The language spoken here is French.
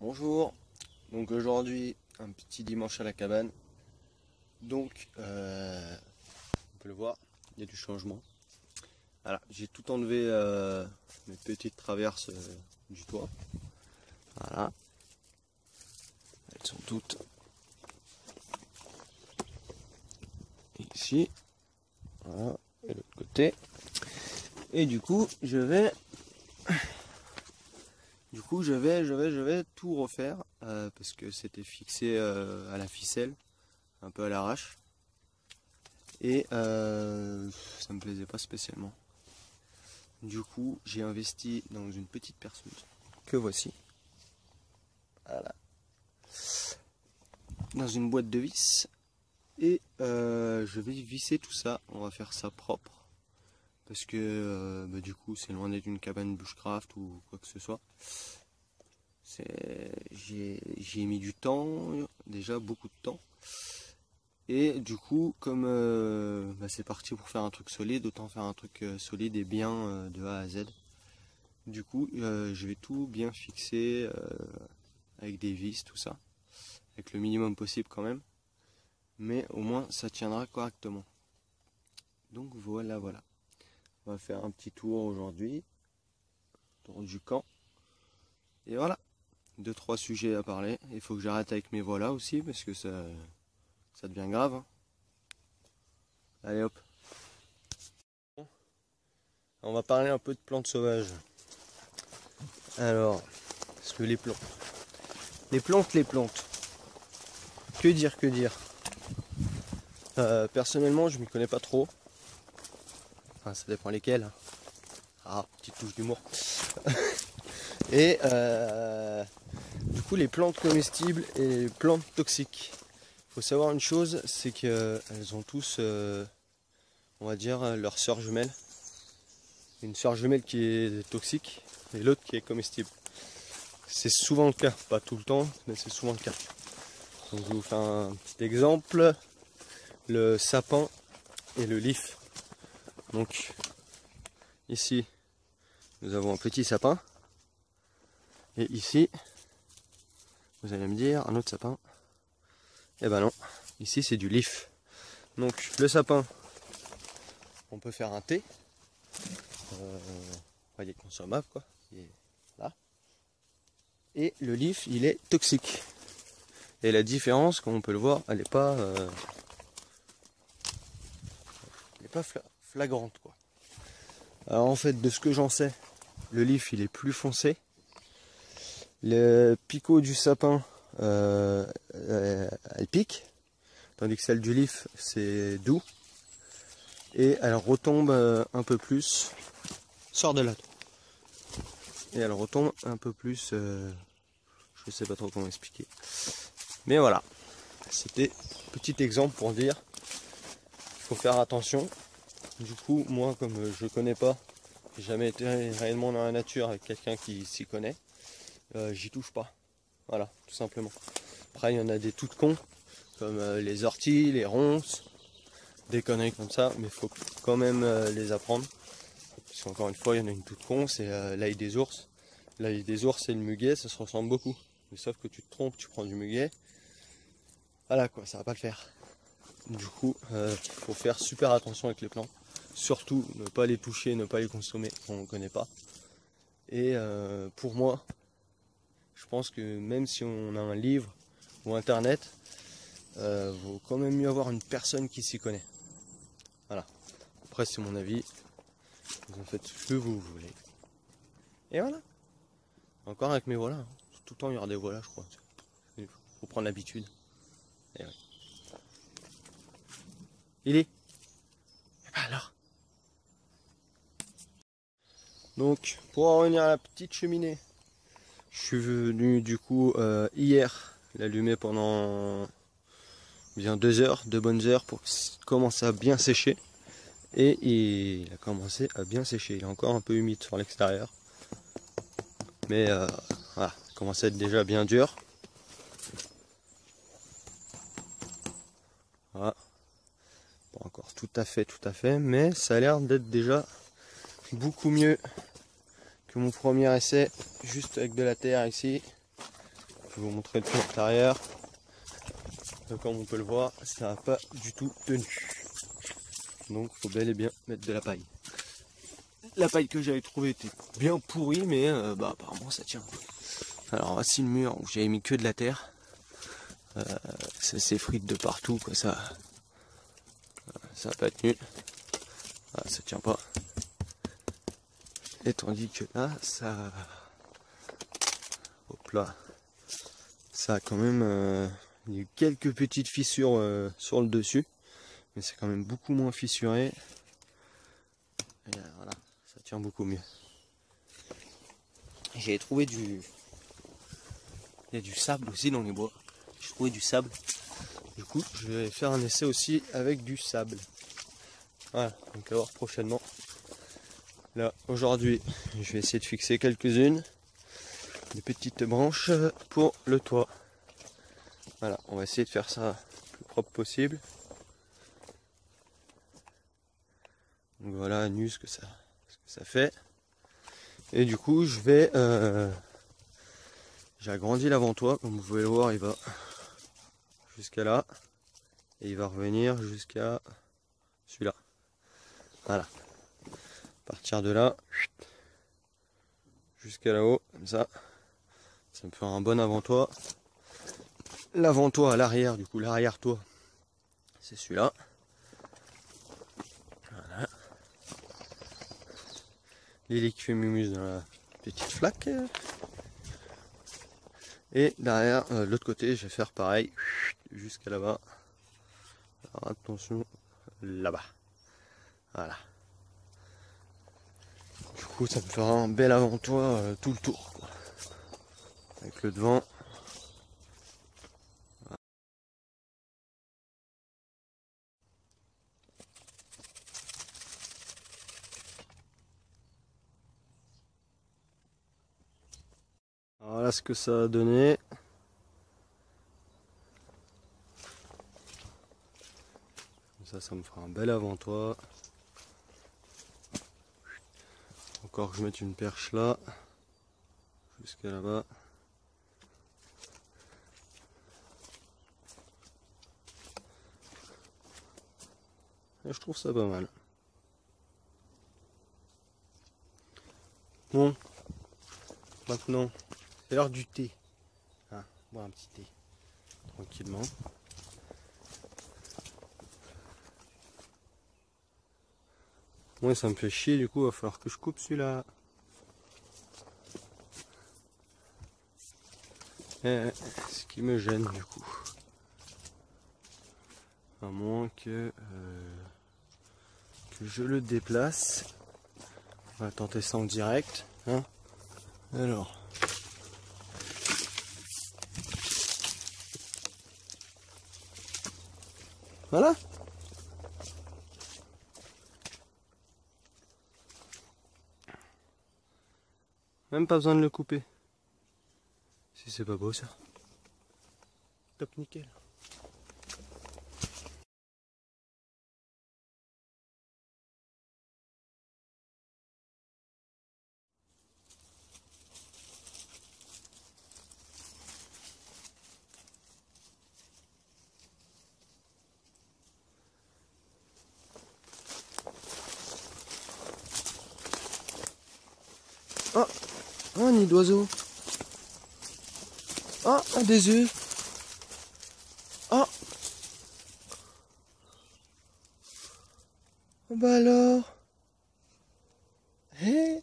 Bonjour, donc aujourd'hui un petit dimanche à la cabane, donc on peut le voir, il y a du changement. Voilà, j'ai tout enlevé mes petites traverses du toit, voilà, elles sont toutes ici, voilà, et l'autre côté, et du coup je vais tout refaire parce que c'était fixé à la ficelle, un peu à l'arrache. Et ça me plaisait pas spécialement. Du coup, j'ai investi dans une petite perceuse que voici. Voilà. Dans une boîte de vis. Et je vais visser tout ça. On va faire ça propre. Parce que du coup, c'est loin d'être une cabane bushcraft ou quoi que ce soit. J'ai mis du temps, déjà beaucoup de temps. Et du coup, comme c'est parti pour faire un truc solide, autant faire un truc solide et bien de A à Z. Du coup, je vais tout bien fixer avec des vis, tout ça. Avec le minimum possible quand même. Mais au moins, ça tiendra correctement. Donc voilà, voilà. On va faire un petit tour aujourd'hui. Tour du camp. Et voilà. 2-3 sujets à parler. Il faut que j'arrête avec mes voilà aussi parce que ça devient grave. Hein. Allez hop. On va parler un peu de plantes sauvages. Alors, parce que les plantes. Les plantes. Que dire, que dire. Personnellement, je m'y connais pas trop. Enfin, ça dépend lesquelles. Ah, petite touche d'humour. Et du coup, les plantes comestibles et les plantes toxiques. Il faut savoir une chose, c'est qu'elles ont tous, on va dire, leur sœur jumelle. Une sœur jumelle qui est toxique et l'autre qui est comestible. C'est souvent le cas, pas tout le temps, mais c'est souvent le cas. Donc je vais vous faire un petit exemple. Le sapin et le lif. Donc ici, nous avons un petit sapin. Et ici, vous allez me dire, un autre sapin. Eh ben non, ici c'est du lif. Donc le sapin, on peut faire un thé. Il est consommable quoi. Il est là. Et le lif, il est toxique. Et la différence, comme on peut le voir, elle n'est pas, flagrante quoi. Alors en fait, de ce que j'en sais, le lif il est plus foncé. Le picot du sapin, elle pique, tandis que celle du lif c'est doux. Et elle retombe un peu plus, sort de là. Et elle retombe un peu plus, je sais pas trop comment expliquer. Mais voilà, c'était petit exemple pour dire qu'il faut faire attention. Du coup, moi comme je connais pas, j'ai jamais été réellement dans la nature avec quelqu'un qui s'y connaît, j'y touche pas. Voilà, tout simplement. Après, il y en a des toutes cons, comme les orties, les ronces, des conneries comme ça, mais il faut quand même les apprendre. Parce qu'encore une fois, il y en a une toute con, c'est l'ail des ours. L'ail des ours et le muguet, ça se ressemble beaucoup. Mais sauf que tu te trompes, tu prends du muguet. Voilà quoi, ça va pas le faire. Du coup, faut faire super attention avec les plantes. Surtout, ne pas les toucher, ne pas les consommer quand on ne connaît pas. Et pour moi, je pense que même si on a un livre ou internet, vaut quand même mieux avoir une personne qui s'y connaît. Voilà. Après, c'est mon avis. Vous en faites ce que vous voulez. Et voilà. Encore avec mes voilà. Tout le temps, il y aura des voilà, je crois. Il faut prendre l'habitude. Et ouais. Il est. Et ben alors. Donc, pour en revenir à la petite cheminée, je suis venu du coup hier l'allumer pendant bien 2 heures, 2 bonnes heures pour commencer à bien sécher. Et il a commencé à bien sécher. Il est encore un peu humide sur l'extérieur. Mais voilà, il commence à être déjà bien dur. Voilà. Pas encore tout à fait, mais ça a l'air d'être déjà beaucoup mieux que mon premier essai, juste avec de la terre ici. peux vous montrer le plan intérieur. Comme on peut le voir, ça n'a pas du tout tenu. Donc il faut bel et bien mettre de la paille. La paille que j'avais trouvée était bien pourrie, mais apparemment ça tient. Alors voici le mur où j'avais mis que de la terre. Ça s'effrite de partout, quoi. Ça n'a pas tenu. Voilà, ça tient pas. Et tandis que là, ça... Hop là. Ça a quand même... il y a eu quelques petites fissures sur le dessus. Mais c'est quand même beaucoup moins fissuré. Et voilà, ça tient beaucoup mieux. J'ai trouvé du... Il y a du sable aussi dans les bois. J'ai trouvé du sable. Du coup, je vais faire un essai aussi avec du sable. Voilà, donc à voir prochainement. Là, aujourd'hui, je vais essayer de fixer quelques-unes. Des petites branches pour le toit. Voilà, on va essayer de faire ça le plus propre possible. Donc voilà, nu ce que ça fait. Et du coup, je vais... j'ai agrandi l'avant-toit, comme vous pouvez le voir, il va jusqu'à là. Et il va revenir jusqu'à celui-là. Voilà. À partir de là, jusqu'à là-haut, comme ça. Ça me fera un bon avant-toit. L'avant-toit à l'arrière, du coup, l'arrière-toit, c'est celui-là. Voilà. Les liquide mumus dans la petite flaque. Et derrière, de l'autre côté, je vais faire pareil, jusqu'à là-bas. Alors attention, là-bas. Voilà. Du coup, ça me fera un bel avant-toit tout le tour, quoi. Avec le devant. Voilà ce que ça a donné. Ça me fera un bel avant-toit. Encore que je mette une perche là, jusqu'à là-bas. Et je trouve ça pas mal. Bon, maintenant, c'est l'heure du thé. Ah, boire un petit thé, tranquillement. Moi, ça me fait chier, du coup, il va falloir que je coupe celui-là. Ce qui me gêne, du coup. À moins que je le déplace. On va tenter ça en direct. Hein. Alors. Voilà. Même pas besoin de le couper. Si c'est pas beau ça. Top nickel. Oh, un nid d'oiseau. Oh, des œufs. Oh. Bah alors. Hé.